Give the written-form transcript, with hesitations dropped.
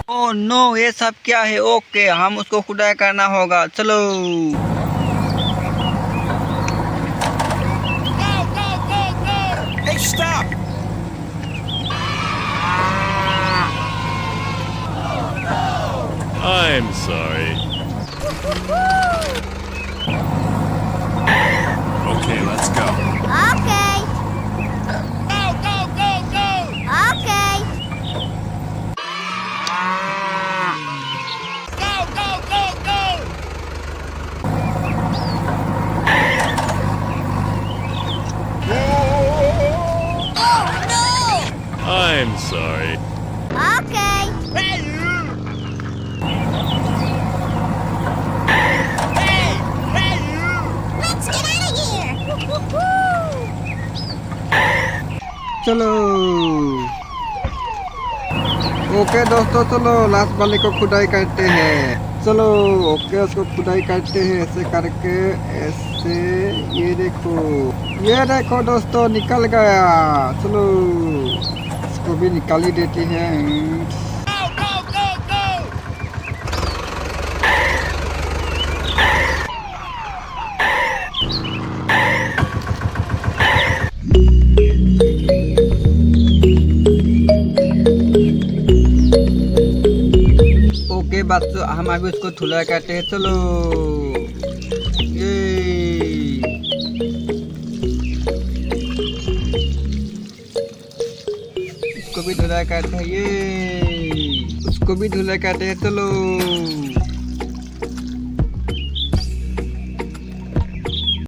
Oh no, ये सब क्या है? ओके, हम उसको खुदाई करना होगा, चलो। Hey, stop! I'm sorry. Okay, let's go. Okay. Go, go, go, go! Okay. Go, go, go, go! Oh no. I'm sorry. Okay. Hey, you! Hey, hey, you! Let's get out of here. चलो। Okay दोस्तों, चलो last वाले को खुदाई करते हैं। चलो okay, उसको खुदाई करते हैं ऐसे करके, ऐसे। ये देखो दोस्तों, निकल गया। चलो इसको भी निकाल ही देते हैं। Go, go, go, go! Okay बस हम अभी उसको धुलाई करते हैं, चलो। ये इसको भी धुलाई करते हैं, ये उसको भी धुलाई करते हैं, चलो।